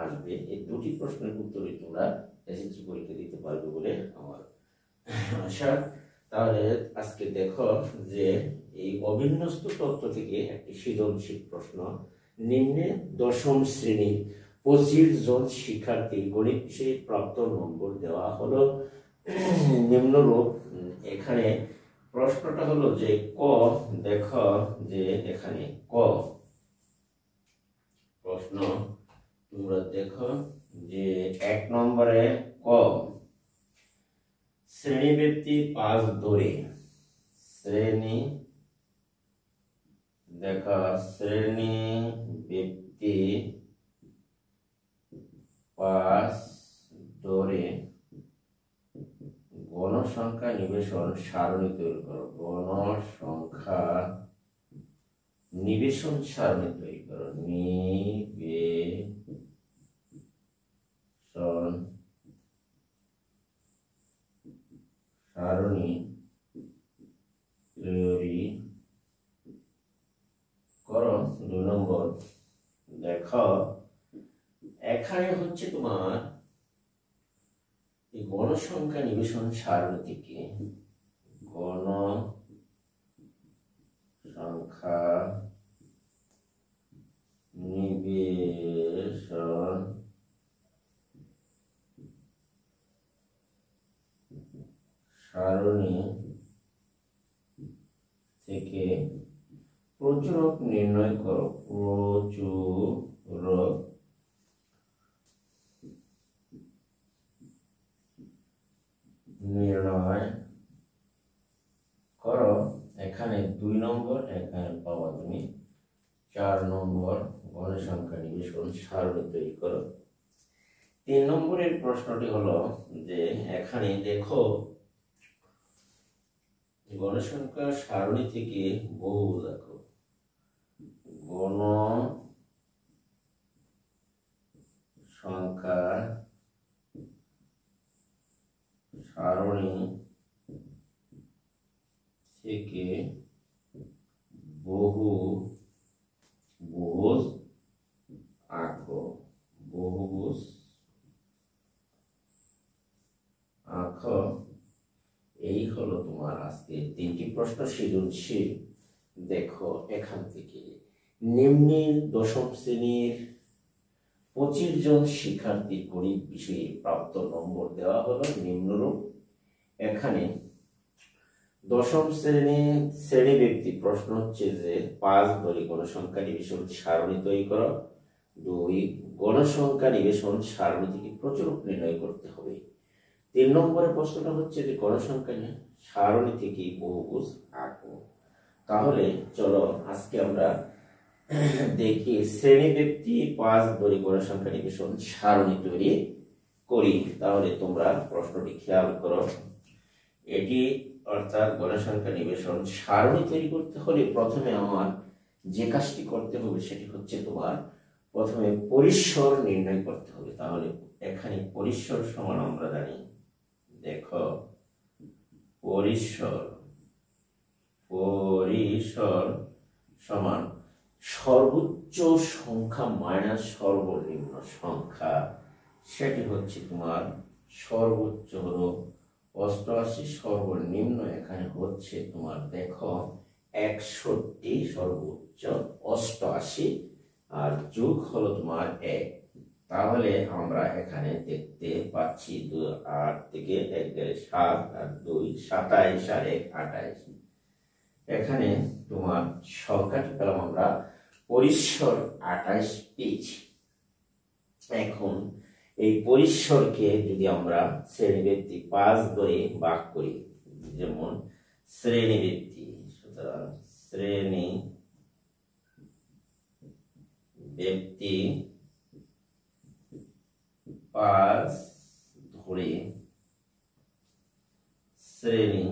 আসবে। এই দুটি প্রশ্নের উত্তরই তোমরা এসএসসি পরীক্ষা দিতে পারবে বলে আমার আশা। তাহলে আজকে দেখো যে এই অবিন্যস্ত তত্ত্ব থেকে একটি সৃজনশীল প্রশ্ন। নিম্নে দশম শ্রেণীর 25 জন শিক্ষার্থী গণিত বিষয়ে প্রাপ্ত নম্বর দেওয়া হলো নিম্নরূপ। এখানে প্রশ্নটা হলো যে ক, দেখো যে এখানে ক প্রশ্ন তোমরা দেখো যে 1 নম্বরে ক, শ্রেণীব্যক্তি 5 ধরে, শ্রেণী দেখো শ্রেণীব্যক্তি 5 ধরে গণসংখ্যা নিবেশন সারণী তৈরি করো। গণসংখ্যা নিবেশন সারণী তৈরি করো। নিবেশন সারণী তৈরি করো। 2 নম্বর দেখো এখানে হচ্ছে তোমার এই গণসংখ্যা নিবেশন সারণী থেকে গণসংখ্যা নিবেশন সারণী থেকে প্রচুরক নির্ণয় করো। প্রচুরক নির্ণয় করো। এখানে 2 নম্বর, এখানে পাওয়া তুমি 4 নম্বর গণসংখ্যা নিবেশন সারণী তৈরি করো। 3 নম্বরের প্রশ্নটি হলো যে এখানে দেখো গণসংখ্যা সারণী থেকে বহু দেখো গণসংখ্যা সারণী থেকে বহুভুজ আঁকো। বহুভুজ আঁকো। এই হলো তোমার আজকে 3টি প্রশ্ন সৃজনশীল। দেখো এখান থেকে নিম্নে দশম শ্রেণীর 25 জন শিক্ষার্থী গণিত বিষয়ে প্রাপ্ত নম্বর দেওয়া হলো নিম্নরূপ। এখানে দশম শ্রেণী ব্যক্তি প্রশ্ন হচ্ছে যে 5 ধরে গণসংখ্যা নিবেশন সারণী তৈরি করো। 2 গণসংখ্যা নিবেশন সারণী থেকে প্রচুরক নির্ণয় করতে হবে। 3 নম্বরের প্রশ্নটা হচ্ছে যে গণসংখ্যা সারণী থেকে বহুভুজ আঁকো। তাহলে চলো আজকে আমরা দেখি শ্রেণী ব্যক্তি 5 ধরে গণসংখ্যা নিবেশন সারণী তৈরি করি। তাহলে তোমরা প্রশ্নটি খেয়াল করো। এটি অর্থাৎ গণসংখ্যা নিবেশন সারণী তৈরি করতে হলে প্রথমে আমার যে কাজটি করতে হবে সেটি হচ্ছে তোমার প্রথমে পরিসর নির্ণয় করতে হবে। তাহলে এখানে পরিসর সমান আমরা জানি, দেখো পরিসর সমান সর্বোচ্চ সংখ্যা মাইনাস সর্বনিম্ন সংখ্যা। সেটি হচ্ছে তোমার সর্বোচ্চ হলো 88, সর্বনিম্ন এখানে হচ্ছে তোমার দেখো 61, সর্বোচ্চ 88 আর যোগ হলো তোমার 1। তাহলে আমরা এখানে দেখতে পাচ্ছি 8 থেকে 1 গেলে 7 আর 2 27 আর 1 28। এখানে তোমার সংখ্যাটি পেলাম আমরা পরিসর 28 পেয়েছি। এখন এই পরিসরকে যদি আমরা শ্রেণীব্যক্তি 5 ধরে ভাগ করি, যেমন শ্রেণীব্যক্তি, সুতরাং শ্রেণীব্যক্তি 5 ধরে শ্রেণী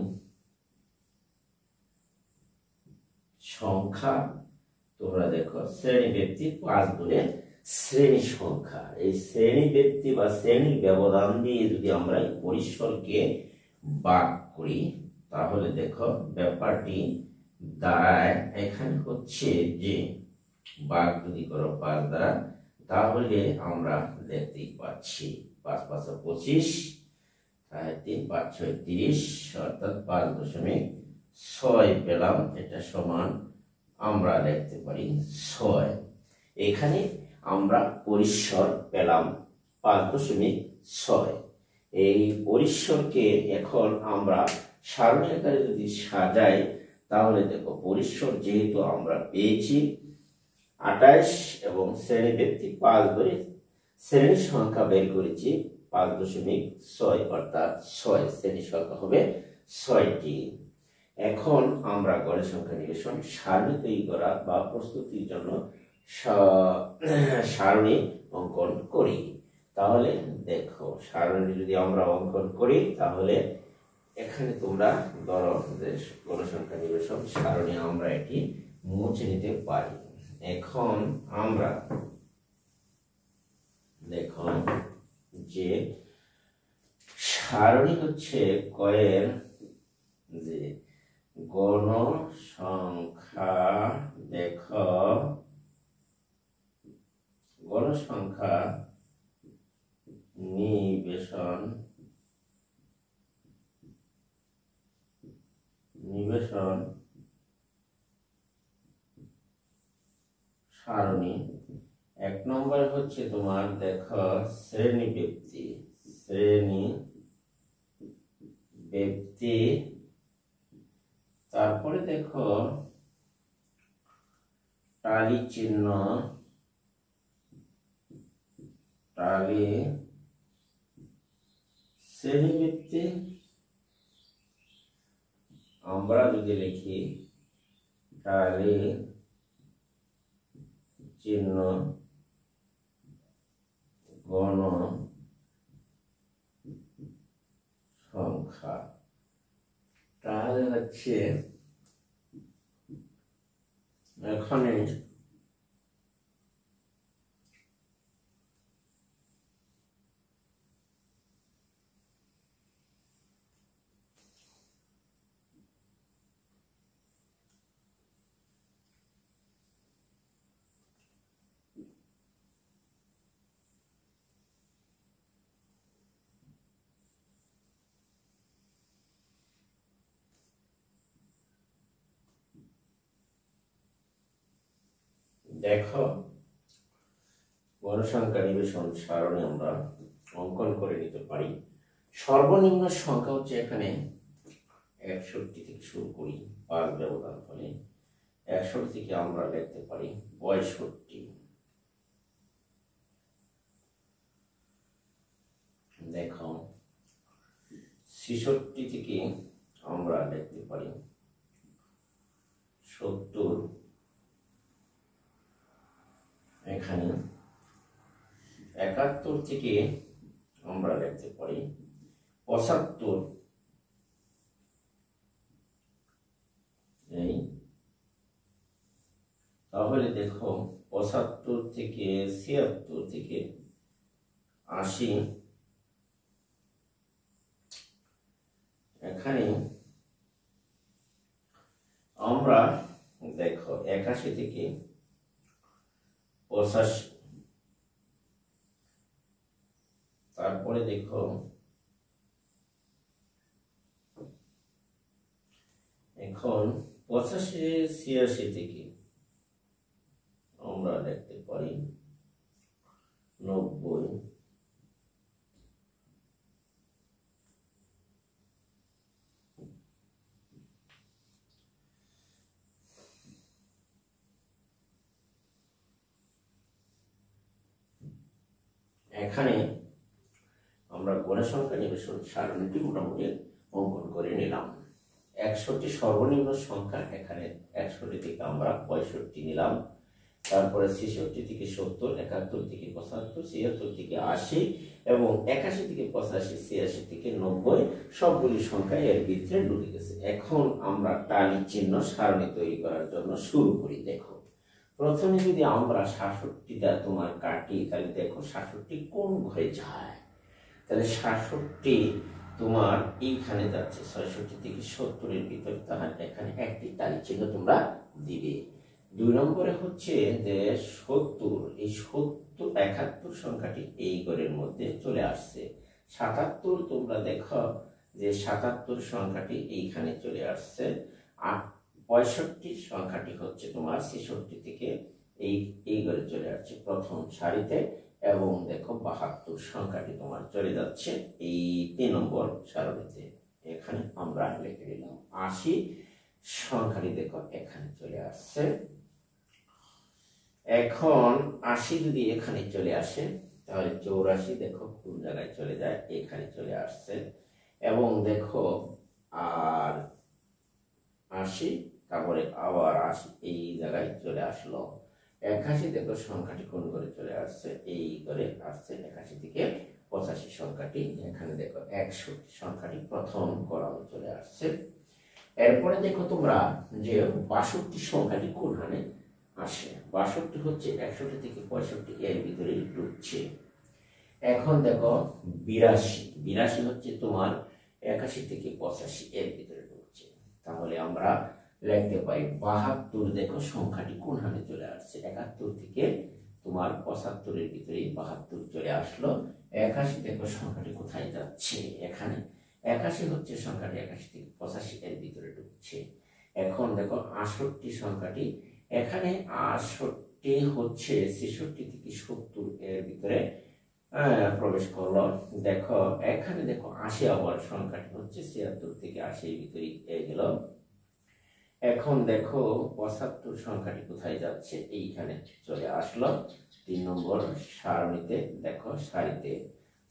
সংখ্যা, তোমরা দেখো শ্রেণীব্যক্তি 5 ধরে শ্রেণী সংখ্যা। এই শ্রেণী ব্যক্তি বা শ্রেণীর ব্যবধান দিয়ে যদি আমরা এই পরিসরকে ভাগ করি তাহলে দেখো ব্যাপারটি দাঁড়ায় এখানে হচ্ছে যে ভাগ যদি করো 5 দ্বারা তাহলে আমরা দেখতেই পাচ্ছি 5 5 25, 3 5 6 30, অর্থাৎ 5.6 পেলাম। এটা সমান আমরা লিখতে পারি 6। এখানে আমরা পরিসর পেলাম 5.6। এই পরিসরকে এখন আমরা সারণী আকারে যদি সাজাই, তাহলে দেখো পরিসর যেহেতু আমরা পেয়েছি 28 এবং শ্রেণী ব্যক্তি 5 ধরে শ্রেণীর সংখ্যা বের করেছি 5.6, অর্থাৎ 6 শ্রেণীর সংখ্যা হবে 6টি। এখন আমরা গড়ের সংখ্যা নিবেশন সারণী তৈরি করা বা প্রস্তুতির জন্য সারণী অঙ্কন করি। তাহলে দেখো সারণী যদি আমরা অঙ্কন করি, তাহলে এখানে তোমরা ধরো যে গণসংখ্যা নিবেশন সারণী আমরা এটি মুছে নিতে পারি। এখন আমরা দেখো যে সারণী হচ্ছে কয়ের যে গণসংখ্যা, দেখো গণসংখ্যা নিবেশন সারণী। 1 নম্বরে হচ্ছে তোমার দেখো শ্রেণী ব্যক্তি, তারপরে দেখো টালি চিহ্ন, টালি শ্রেণী ব্যক্তি আমরা যদি লিখি টালি চিহ্ন গণ সংখ্যা, তাহলে হচ্ছে এখানে দেখো গণসংখ্যা নিবেশন সারণী আমরা অঙ্কন করে নিতে পারি। সর্বনিম্ন সংখ্যা হচ্ছে এখানে 61 থেকে শুরু করি, 5 ব্যবধান ফলে 61 থেকে আমরা লিখতে পারি 65। দেখো 66 থেকে আমরা লিখতে পারি 70। এখানে 71 থেকে আমরা লিখতে পারি 75। এই তাহলে দেখো 75 থেকে 76 থেকে 80। এখানে আমরা দেখো 81 থেকে 85। তারপরে দেখো এখন 85 86 থেকে আমরা লিখতে পারি 90। এখানে আমরা গণসংখ্যা নিবেশন সারণীটি মোটামুটি অঙ্কন করে নিলাম। 61টি সর্বনিম্ন সংখ্যা, এখানে 61 থেকে আমরা 65 নিলাম, তারপরে 66 থেকে 70, 71 থেকে 75, 76 থেকে 80 এবং 81 থেকে 85, 86 থেকে 90 সবগুলি সংখ্যা এর ভিতরে ঢুকে গেছে। এখন আমরা টালি চিহ্ন সারণী তৈরি করার জন্য শুরু করি। দেখো প্রথমে যদি আমরা 66টা তোমার কাটি, তাহলে দেখো 66 কোন ঘরে যায়, তাহলে 66 তোমার এইখানে যাচ্ছে 66 থেকে 70 এর ভিতরে, তাহলে এখানে একটি টালি চিহ্ন তোমরা দিবে। 2 নম্বরে হচ্ছে যে 70, এই 70 71 সংখ্যাটি এই ঘরের মধ্যে চলে আসছে। 77 তোমরা দেখো যে 77 সংখ্যাটি এইখানে চলে আসছে। আর 65 সংখ্যাটি হচ্ছে তোমার 66 থেকে এই ঘরে চলে আসছে প্রথম সারিতে, এবং দেখো 72 সংখ্যাটি তোমার চলে যাচ্ছে এই 3 নম্বর সারণীতে। এখানে আমরা লিখে দিলাম 80 সংখ্যাটি দেখো এখানে চলে আসছে। এখন 80 যদি এখানে চলে আসে তাহলে 84 দেখো কোন জায়গায় চলে যায়, এখানে চলে আসছে। এবং দেখো আর 80, তারপরে আবার 80 এই জায়গায় চলে আসলো। 81 দেখো সংখ্যাটি কোন করে চলে আসছে, এই করে আসছে। 81 থেকে 85 সংখ্যাটি এখানে দেখো 61 সংখ্যাটি প্রথম কলামে চলে আসছে। এরপরে দেখো তোমরা যে 62 সংখ্যাটি কোনখানে আসে। 62 হচ্ছে 61 থেকে 65 এর ভিতরে ঢুকছে। এখন দেখো 82 হচ্ছে তোমার 81 থেকে 85 এর ভিতরে ঢুকছে। তাহলে আমরা লিখতে পাই 72 দেখো সংখ্যাটি কোনখানে চলে আসছে, 71 থেকে তোমার 75 এর ভিতরে 72 চলে আসলো। 81 দেখো সংখ্যাটি কোথায় যাচ্ছে, এখানে 81 হচ্ছে সংখ্যাটি 81 থেকে 85 এর ভিতরে ঢুকছে। এখন দেখো 68 সংখ্যাটি এখানে 68 হচ্ছে 66 থেকে 70 এর ভিতরে প্রবেশ করলো। দেখো এখানে দেখো 80 আবার সংখ্যাটি হচ্ছে 76 থেকে 80 এর ভিতরে গেল। এখন দেখো 75 সংখ্যাটি কোথায় যাচ্ছে, এইখানে চলে আসলো 3 নম্বর সারণীতে। দেখো সারিতে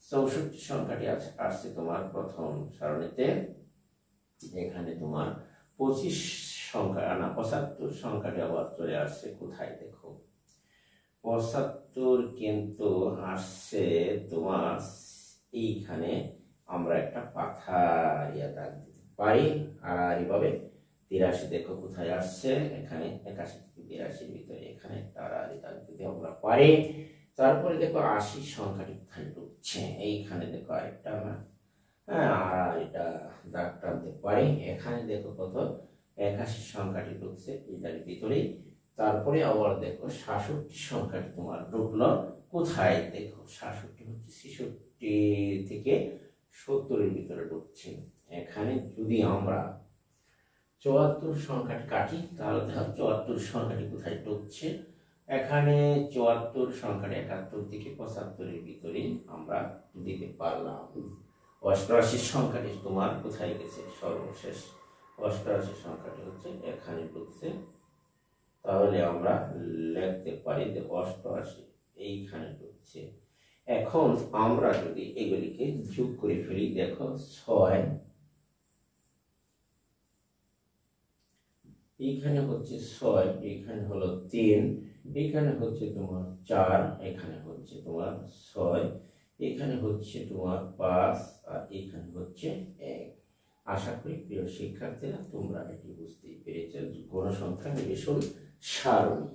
64 সংখ্যাটি আসছে তোমার প্রথম সারণীতে। এখানে তোমার 25 সংখ্যা না 75 সংখ্যাটি আবার চলে আসছে কোথায়, দেখো 75 কিন্তু আসছে তোমার এইখানে। আমরা একটা পাথা দাগ দিতে পারি আর এইভাবে। 83 দেখো কোথায় আসছে, এখানে 81 থেকে 82 ভিতরে এখানে তারারি দাগ দিতে আমরা পারি। তারপরে দেখো 80 সংখ্যাটি কোথায় ঢুকছে, এইখানে দেখো আরেকটা আর এটা দাগ টানতে পারি। এখানে দেখো কত 81 সংখ্যাটি ঢুকছে এটার ভিতরে। তারপরে আবার দেখো 66 সংখ্যাটি তোমার ঢুকলো কোথায়, দেখো 66 হচ্ছে 66 থেকে 70 এর ভিতরে ঢুকছে। এখানে যদি আমরা 74 সংখ্যাটি কাটি তাহলে দেখো 74 সংখ্যাটি কোথায় ঢুকছে, এখানে 74 সংখ্যাটি 71 থেকে 75 এর ভিতরে আমরা দিতে পারলাম। 88 সংখ্যাটি তোমার কোথায় গেছে, সর্বশেষ 88 সংখ্যাটি হচ্ছে এখানে ঢুকছে। তাহলে আমরা লিখতে পারি যে 88 এইখানে ঢুকছে। এখন আমরা যদি এগুলিকে যোগ করে ফেলি, দেখো 6, এইখানে হচ্ছে 6, এখানে হলো 3, এখানে হচ্ছে তোমার 4, এখানে হচ্ছে তোমার 6, এখানে হচ্ছে তোমার 5, আর এখানে হচ্ছে 1। আশা করি প্রিয় শিক্ষার্থীরা তোমরা এটি বুঝতে পেরেছো। গণসংখ্যা নিবেশন সারণী,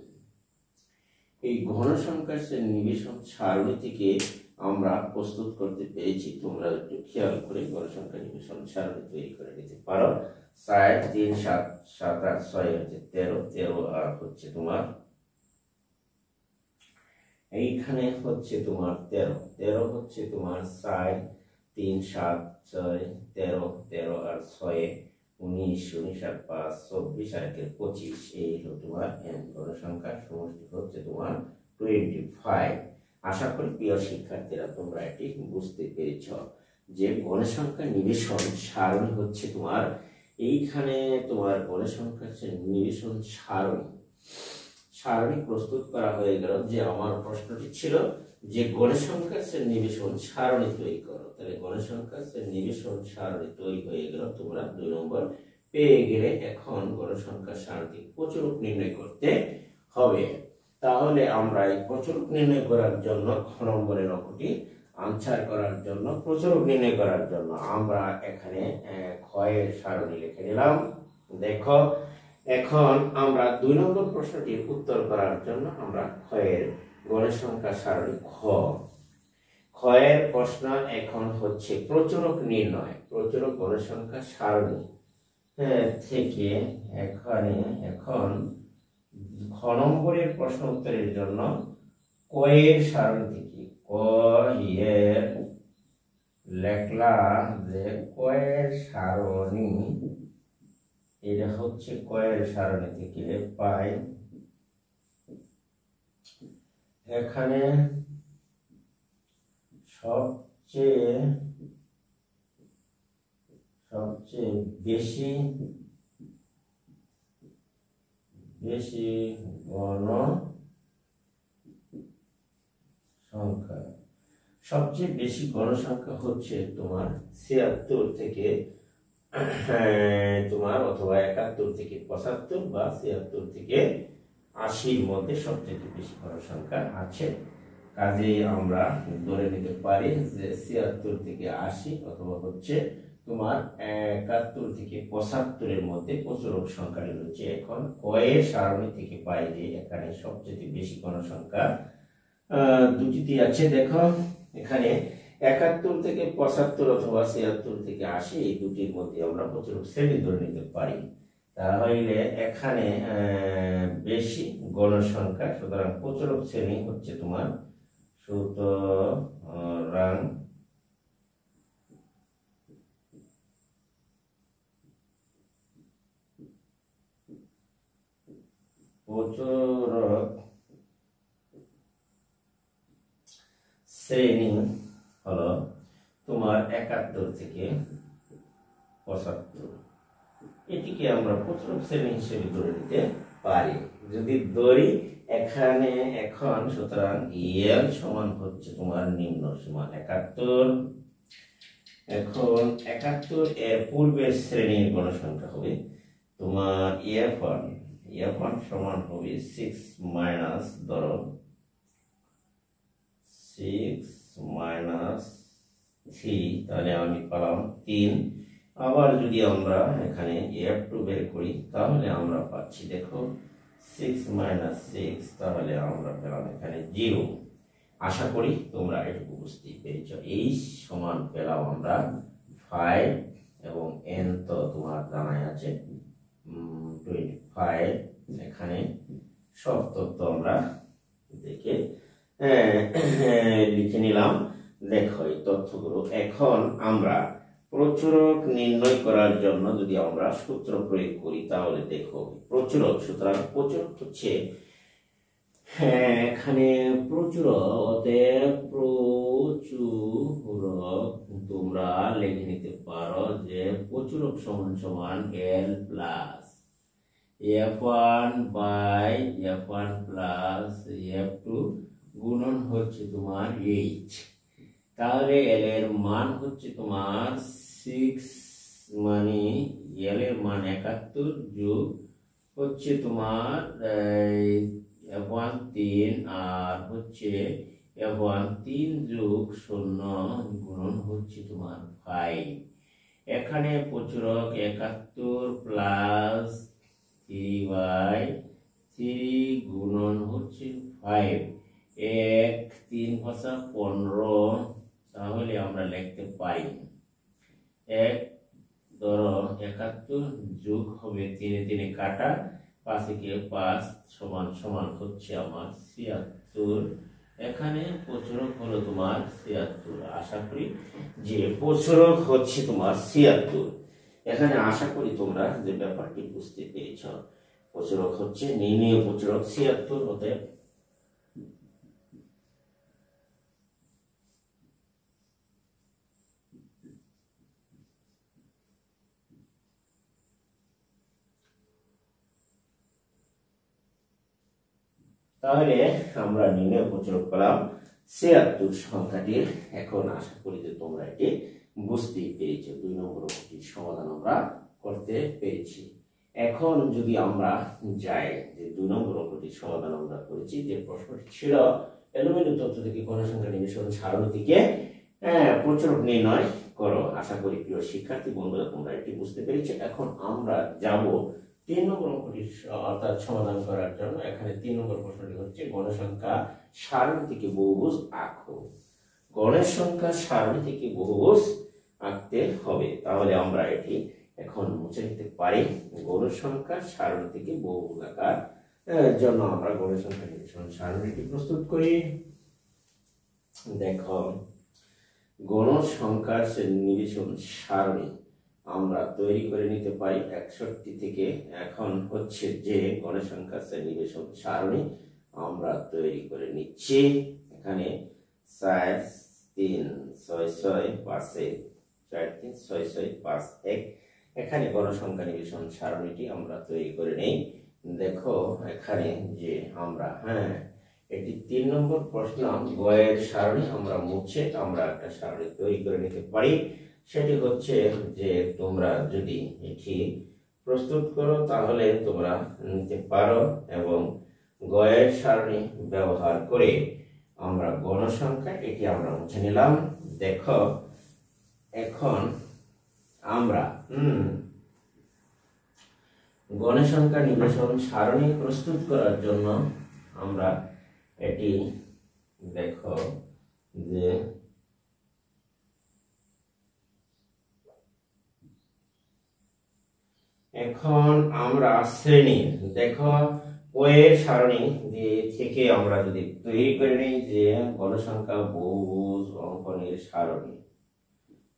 এই ঘনসংখ্যার নিবেশন সারণী থেকে আমরা প্রস্তুত করতে পেরেছি। তোমরা একটু খেয়াল করে গণসংখ্যা নিবেশন সারণী তৈরি করে নিতে পারো। 4, 3, 7, 7, 8, 6 হচ্ছে 13, 13 আর হচ্ছে তোমার এইখানে হচ্ছে তোমার 13, 13 হচ্ছে তোমার 4, 3, 7, 6, 13, 13 আর 6, 19, 19 আর 5, 24 আর 25। এই হলো তোমার গণসংখ্যার সমষ্টি হচ্ছে তোমার 25। আশা করি প্রিয় শিক্ষার্থীরা তোমরা এটি বুঝতে পেরেছ যে গণসংখ্যা নিবেশন সারণী হচ্ছে তোমার এইখানে তোমার গণসংখ্যার নিবেশন সারণী প্রস্তুত করা হয়ে গেল। যে আমার প্রশ্নটি ছিল যে গণসংখ্যার নিবেশন সারণী তৈরি করো, তাহলে গণসংখ্যার নিবেশন সারণী তৈরি হয়ে গেল। তোমরা 2 নম্বর পেয়ে গেলে। এখন গণসংখ্যার সারণী প্রচুরক নির্ণয় করতে হবে। তাহলে আমরা এই প্রচুরক নির্ণয় করার জন্য খ নম্বরের অঙ্কটি আনসার করার জন্য প্রচুরক নির্ণয় করার জন্য আমরা এখানে ক্ষয়ের সারণী লিখে নিলাম। দেখো এখন আমরা 2 নম্বর প্রশ্নটির উত্তর করার জন্য আমরা ক্ষয়ের গণসংখ্যা সারণী ক্ষয়ের প্রশ্ন এখন হচ্ছে প্রচুরক নির্ণয়, প্রচুরক গণসংখ্যা সারণী থেকে এখানে এখন খ নম্বরের প্রশ্ন উত্তরের জন্য কয়ের সারণী থেকে কয়ের লেখলাম যে কয়ের সারণী, এটা হচ্ছে কয়ের সারণী থেকে পাই। এখানে সবচেয়ে বেশি গণ সংখ্যা, সবচেয়ে বেশি গণসংখ্যা হচ্ছে তোমার ৭৬ থেকে তোমার অথবা ৭১ থেকে ৭৫ বা ৭৬ থেকে ৮০-র মধ্যে সবচেয়ে বেশি গণসংখ্যা আছে। কাজে আমরা ধরে নিতে পারি যে ৭৬ থেকে ৮০ অথবা হচ্ছে তোমার ৭১ থেকে ৭৫-এর মধ্যে প্রচুরক সংখ্যাটি রয়েছে। এখন কয়ের সারণী থেকে পাই যে এখানে সবচেয়ে বেশি গণসংখ্যা দুটি আছে। দেখো এখানে ৭১ থেকে ৭৫ অথবা ৭৬ থেকে ৮০, এই দুটির মধ্যে আমরা প্রচুরক শ্রেণী ধরে নিতে পারি। তাহলে এখানে বেশি গণসংখ্যা, সুতরাং প্রচুরক শ্রেণী হচ্ছে তোমার, সুতরাং প্রচুরক শ্রেণী হলো তোমার ৭১ থেকে ৭৫। এটিকে আমরা প্রচুরক শ্রেণী হিসেবে ধরে নিতে পারি। যদি ধরি এখানে এখন, সুতরাং এল সমান হচ্ছে তোমার নিম্ন সীমা ৭১। এখন ৭১ এর পূর্বের শ্রেণীর গণসংখ্যা হবে তোমার F1 সমান হবে 6 মাইনাস ধরো 6 মাইনাস 3, তাহলে আমি পেলাম 3। আবার যদি আমরা এখানে F2 বের করি তাহলে আমরা পাচ্ছি, দেখো 6 মাইনাস 6, তাহলে আমরা পেলাম এখানে 0। আশা করি তোমরা এটুকু বুঝতে পেরেছ। এই সমান পেলাম আমরা 5 এবং n তো তোমার জানাই আছে 25। এখানে সব তথ্য আমরা দেখে লিখে নিলাম। দেখো এই তথ্যগুলো। এখন আমরা প্রচুরক নির্ণয় করার জন্য যদি আমরা সূত্র প্রয়োগ করি তাহলে দেখো প্রচুরক, সুতরাং প্রচুরক হচ্ছে এখানে প্রচুরক তোমরা লিখে নিতে পারো যে প্রচুরক সমান সমান L plus F1 by F1 plus F2 গুণন হচ্ছে তোমার H। তাহলে L এর মান হচ্ছে তোমার 6, মানে L এর মান ৭১ যোগ হচ্ছে তোমার F1 3 আর হচ্ছে F1 3 যোগ 0 গুণন হচ্ছে তোমার 5। এখানে প্রচুরক ৭১ প্লাস 3/3 গুণন হচ্ছে 5, 1 3 ভাষা 15। তাহলে আমরা লিখতে পারি 1 ধরো ৭১ যোগ হবে 3 3 কাটা 5 কে 5 সমান সমান হচ্ছে আমার ৭৬। এখানে প্রচুরক হলো তোমার ৭৬। আশা করি যে প্রচুরক হচ্ছে তোমার ৭৬। এখানে আশা করি তোমরা যে ব্যাপারটি বুঝতে পেরেছ। প্রচুরক হচ্ছে নির্ণয় প্রচুরক ৭৬ হতে। তাহলে আমরা নির্ণয় প্রচুরক পেলাম ৭৬ সংখ্যাটি। এখন আশা করি যে তোমরা এটি বুঝতে পেরেছো। 2 নম্বর অঙ্কটির সমাধান আমরা করতে পেরেছি। এখন যদি আমরা যাই যে 2 নম্বর অঙ্কটির সমাধান আমরা করেছি, যে প্রশ্নটি ছিল এলোমেলো তথ্য থেকে গণসংখ্যা নির্ণয় সারণী থেকে প্রচুরক নির্ণয় করো। আশা করি প্রিয় শিক্ষার্থী বন্ধুরা তোমরা এটি বুঝতে পেরেছো। এখন আমরা যাব 3 নম্বর অঙ্কটির অর্থাৎ সমাধান করার জন্য। এখানে 3 নম্বর প্রশ্নটি হচ্ছে গণসংখ্যা সারণী থেকে বহুভুজ আঁকো। গণের সংখ্যা সারণী থেকে বহুভুজ আঁকতে হবে। তাহলে আমরা এটি এখন মুছে নিতে পারি। গণের সংখ্যা সারণী থেকে বহুভুজ আঁকার এর জন্য আমরা গণসংখ্যা নিবেশন সারণীটি প্রস্তুত করি। দেখো, গণসংখ্যার নিবেশন সারণী আমরা তৈরি করে নিতে পারি 61 থেকে। এখন হচ্ছে যে গণসংখ্যার নিবেশন সারণী আমরা তৈরি করে নিচ্ছি। এখানে 4 3 6 6 5 1 4 3 6 6 5 1 এখানে গণসংখ্যা নিবেশন সারণীটি আমরা তৈরি করে নেই। দেখো এখানে যে আমরা এটি 3 নম্বর প্রশ্ন, গয়ের সারণী আমরা মুছে আমরা একটা সারণী তৈরি করে নিতে পারি। সেটি হচ্ছে যে তোমরা যদি এটি প্রস্তুত করো তাহলে তোমরা নিতে পারো, এবং গয়ের সারণী ব্যবহার করে আমরা গণসংখ্যা এটি আমরা মুছে নিলাম। দেখো এখন আমরা গণসংখ্যা নিবেশন সারণী প্রস্তুত করার জন্য আমরা এটি দেখো যে এখন আমরা শ্রেণী দেখো ওয়ের সারণী দিয়ে থেকে আমরা যদি তৈরি করে নিই যে গণসংখ্যা বহুভুজ অঙ্কনের সারণী,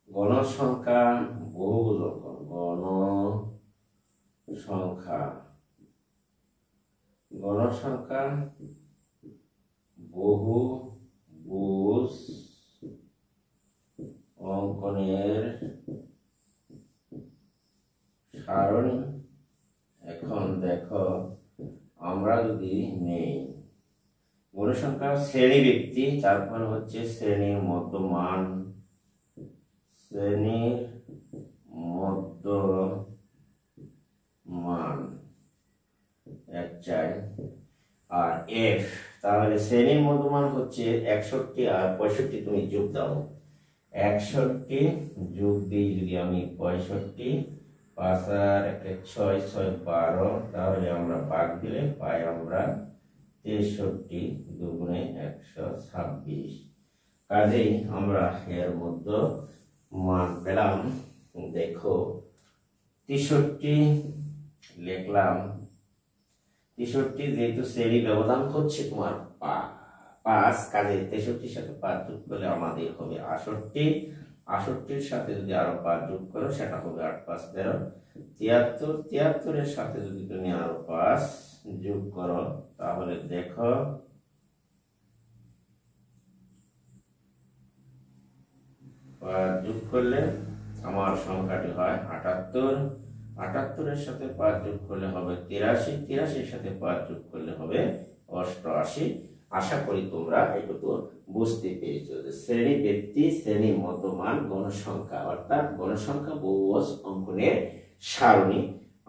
গণসংখ্যা বহুভুজ অঙ্কন, গণসংখ্যা বহুভুজ অঙ্কনের সারণী। এখন দেখো আমরা যদি নেই গণসংখ্যা শ্রেণী ব্যক্তি, তারপর হচ্ছে শ্রেণীর মধ্যমান, শ্রেণীর মধ্যমান চাই আর এফ, তাহলে শ্রেণীর মধ্যমান হচ্ছে 61 আর 65 তুমি যোগ দাও, 61 যোগ দিই যদি আমি 65, 5 আর 6 6 12, তাহলে আমরা ভাগ দিলে পাই আমরা 63 দুগুণে 126। কাজেই আমরা এর মধ্যে মান পেলাম। দেখো 63 লিখলাম, 63 যেহেতু শ্রেণী ব্যবধান হচ্ছে তোমার 5, কাজে 63 সাথে 5 যোগ করলে আমাদের হবে 68, 68 সাথে যদি আরো 5 যোগ করো সেটা হবে 8 5 13, 73, 73 এর সাথে যদি তুমি আরো 5 যোগ করো তাহলে দেখো যোগ করলে আমার সংখ্যাটি হয় 78, 78 এর সাথে 5 যোগ করলে হবে 83, 83 এর সাথে 5 যোগ করলে হবে 88। আশা করি তোমরা এটুকু বুঝতে পেরেছো যে শ্রেণী ব্যক্তি, শ্রেণী মধ্যমান, গণসংখ্যা অর্থাৎ গণসংখ্যা বহুভুজ অঙ্কনের সারণী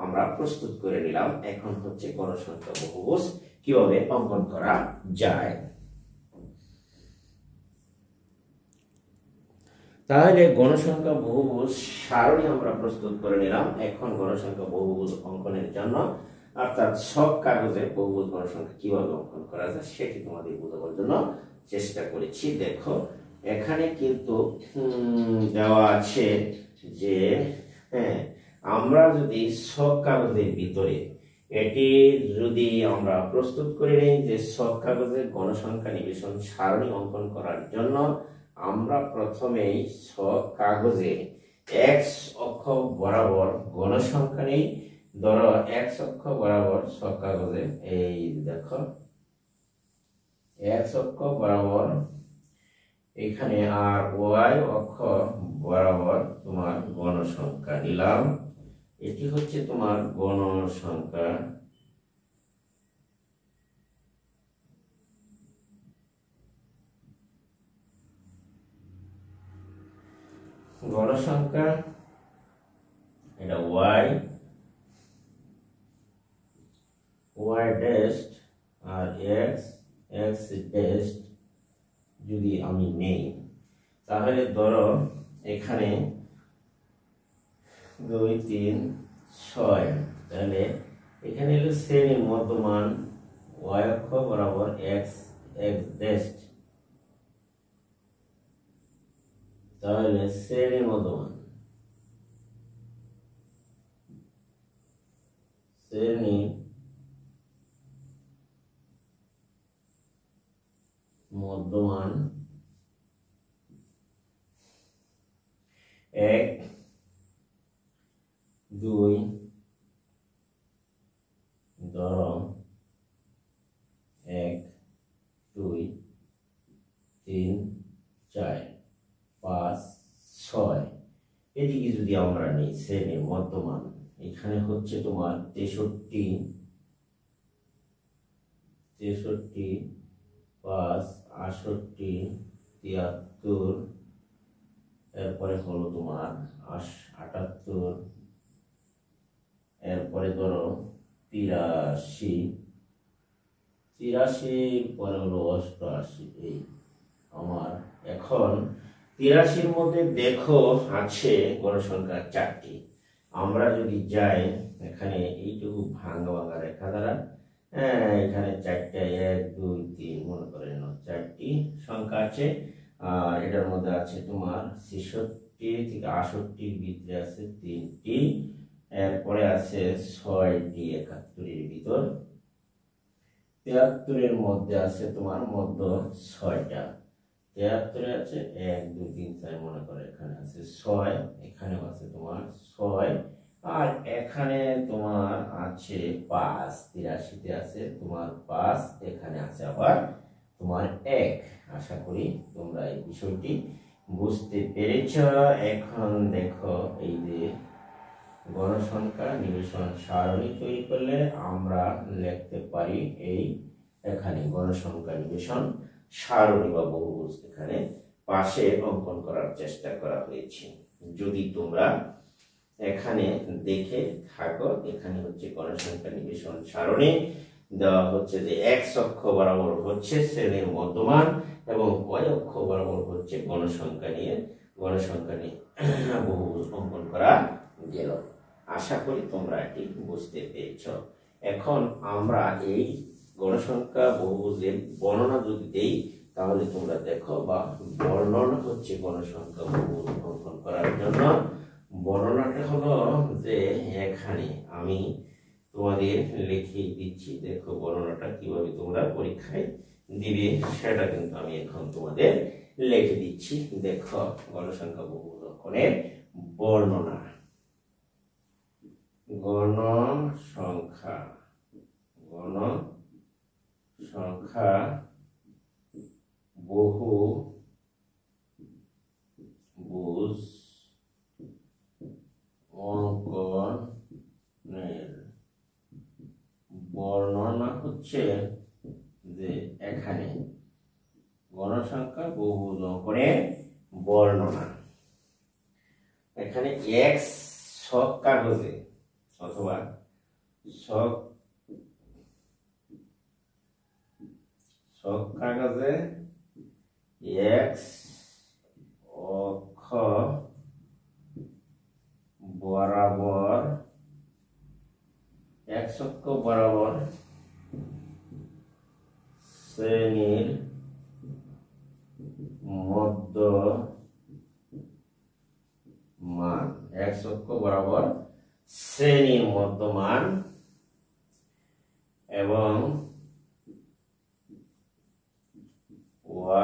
আমরা প্রস্তুত করে নিলাম। এখন হচ্ছে গণসংখ্যা বহুভুজ কিভাবে অঙ্কন করা যায়। তাহলে গণসংখ্যা বহুভুজ সারণী আমরা প্রস্তুত করে নিলাম। এখন গণসংখ্যা বহুভুজ অঙ্কনের জন্য অর্থাৎ সব কাগজে বহুভুজ গণসংখ্যা কিভাবে অঙ্কন করা যায় সেটি তোমাদের বোঝানোর জন্য চেষ্টা করেছি। দেখো এখানে কিন্তু দেওয়া আছে যে আমরা যদি সব কাগজের ভিতরে এটি যদি আমরা প্রস্তুত করে নিই যে সব কাগজে গণসংখ্যা নিবেশন সারণী অঙ্কন করার জন্য আমরা প্রথমেই সব কাগজে x অক্ষ বরাবর গণসংখ্যা নেই। ধরো x অক্ষ বরাবর সব কাগজে এই দেখো x অক্ষ বরাবর এখানে আর y অক্ষ বরাবর তোমার গণসংখ্যা নিলাম। এটি হচ্ছে তোমার গণসংখ্যা। গণসংখ্যা এটা y ড্যাশ আর x ড্যাশ যদি আমি নেই তাহলে ধরো এখানে 2 3 6, তাহলে এখানে হলো শ্রেণীর মধ্যমান y অক্ষ বরাবর x ড্যাশ, তাহলে শ্রেণীর মধ্যমান 3 4 5 6 এদিকে যদি আমরা নিই শ্রেণীর মধ্যমান, এখানে হচ্ছে তোমার 63 5 68 73, এরপরে হলো তোমার 78, এরপরে ধরো 83 পরে হলো 88। এই আমার এখন 83-র মধ্যে দেখো আছে গণসংখ্যা 4টি। আমরা যদি যাই এখানে এইটুকু ভাঙা রেখা দ্বারা, এখানে 4টা 1 2 3 মনে করেন 4টি সংখ্যা আছে। আর এটার মধ্যে আছে তোমার 66 থেকে 68-র ভিতরে আছে 3টি, এরপরে আছে 6টি 71-এর ভিতর, 73-এর মধ্যে আছে তোমার মধ্য 6টা, 73-এ আছে 1 2 3 4 মনে করে এখানে আছে 6, এখানেও আছে তোমার 6, আর এখানে তোমার আছে 5, 83-তে আছে তোমার 5, এখানে আছে আবার তোমার 1। আশা করি তোমরা এই বিষয়টি বুঝতে পেরেছ। এখন দেখো এই যে গণসংখ্যা নিবেশন সারণী তৈরি করলে আমরা লিখতে পারি এই এখানে গণসংখ্যা নিবেশন সারণী বা বহুভুজ এখানে পাশে অঙ্কন করার চেষ্টা করা হয়েছে। যদি তোমরা এখানে দেখে থাকো, এখানে হচ্ছে গণসংখ্যা নিবেশন সারণী দেওয়া হচ্ছে যে x অক্ষ বরাবর হচ্ছে শ্রেণীর মধ্যমান এবং y অক্ষ বরাবর হচ্ছে গণসংখ্যা নিয়ে বহুভুজ অঙ্কন করা গেল। আশা করি তোমরা এটি বুঝতে পেরেছ। এখন আমরা এই গণসংখ্যা বহুভুজের বর্ণনা যদি দেই তাহলে তোমরা দেখো, বা বর্ণনা হচ্ছে গণসংখ্যা বহুভুজ অঙ্কন করার জন্য বর্ণনাটা হলো যে এখানে আমি তোমাদের লিখে দিচ্ছি। দেখো বর্ণনাটা কিভাবে তোমরা পরীক্ষায় দিবে সেটা কিন্তু আমি এখন তোমাদের লিখে দিচ্ছি। দেখো গণসংখ্যা বহুভুজ অঙ্কনের বর্ণনা। গণসংখ্যা বহুভুজ অঙ্কনের বর্ণনা হচ্ছে যে এখানে গণসংখ্যা বহুভুজ অঙ্কনের বর্ণনা। এখানে x ছক কাগজে অথবা ছক কাগজে x অক্ষ বরাবর শ্রেণীর মধ্যমান, x অক্ষ বরাবর শ্রেণীর মধ্যমান এবং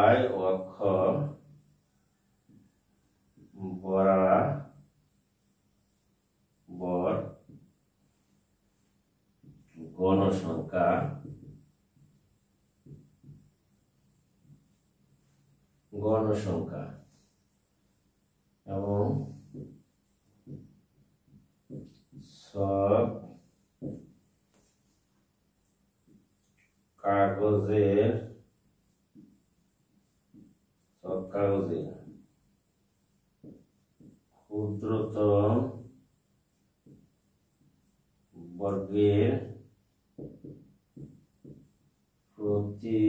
y অক্ষ বরাবর গণসংখ্যা এবং ছক কাগজের ক্ষুদ্রতম বর্গের প্রতি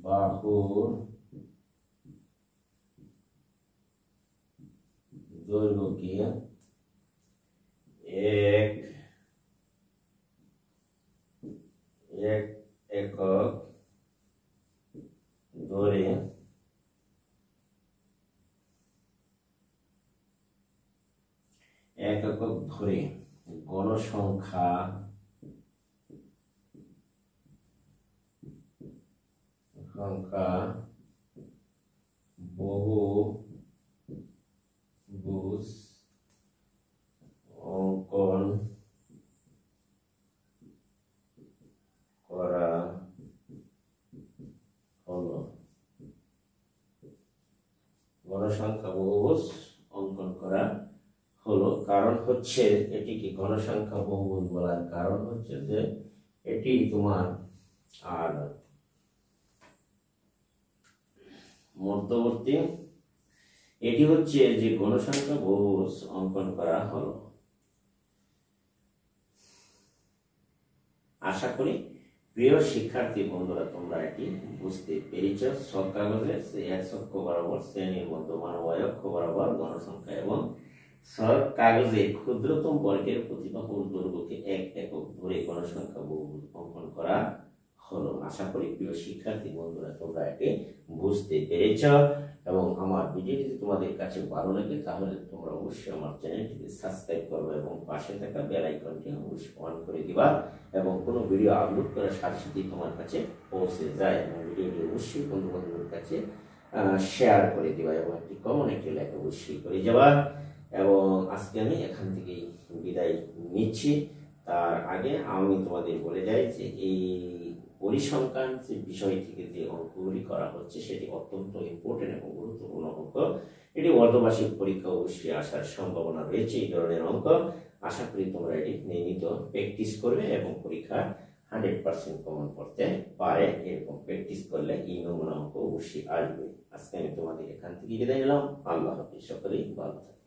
বাহুর দৈর্ঘ্যকে 1 একক ধরে গণসংখ্যা বহুভুজ অঙ্কন করা গণসংখ্যা বহুভুজ অঙ্কন করা হলো। কারণ হচ্ছে এটিকে গণসংখ্যা বহুভুজ বলার কারণ হচ্ছে যে এটি তোমার আর মধ্যবর্তী, এটি হচ্ছে যে গণসংখ্যা বহুভুজ অঙ্কন করা হলো। আশা করি প্রিয় শিক্ষার্থী বন্ধুরা তোমরা এটি বুঝতে পেরেছ। সব কাগজে এক অক্ষ বরাবর শ্রেণীর মধ্যমান ওয়াই অক্ষ বরাবর গণসংখ্যা এবং সব কাগজে ক্ষুদ্রতম বর্গের প্রতিবাহুর দৈর্ঘ্যকে এক একক ধরে গণসংখ্যা বহুভুজ অঙ্কন করা হলো। আশা করি প্রিয় শিক্ষার্থী বন্ধুরা তোমরা এটি বুঝতে পেরেছ। এবং আমার ভিডিওটি যদি তোমাদের কাছে ভালো লাগে তাহলে তোমরা অবশ্যই আমার চ্যানেলটিকে সাবস্ক্রাইব করবে এবং পাশে থাকা বেল আইকনটি অবশ্যই অন করে দিবা, এবং কোনো ভিডিও আপলোড করার সাথে সাথে তোমার কাছে পৌঁছে যায়। এবং ভিডিওটি অবশ্যই বন্ধু বান্ধবের কাছে শেয়ার করে দিবা এবং একটি কমেন্ট একটি লাইক অবশ্যই করে যাবা। এবং আজকে আমি এখান থেকেই বিদায় নিচ্ছি। তার আগে আমি তোমাদের বলে যাই যে এই পরিসংখ্যান যে বিষয় থেকে যে অঙ্কগুলি করা হচ্ছে সেটি অত্যন্ত ইম্পর্টেন্ট এবং গুরুত্বপূর্ণ অঙ্ক। এটি অর্ধবার্ষিক পরীক্ষা অবশ্যই আসার সম্ভাবনা রয়েছে এই ধরনের অঙ্ক। আশা করি তোমরা এটি নিয়মিত প্র্যাকটিস করবে এবং পরীক্ষা 100% কমন করতে পারে। এরকম প্র্যাকটিস করলে এই নমুনা অঙ্ক অবশ্যই আসবে। আজকে আমি তোমাদের এখান থেকে বিদায় নিলাম। আল্লাহ হাফেজ, সকলেই ভালো থাকবে।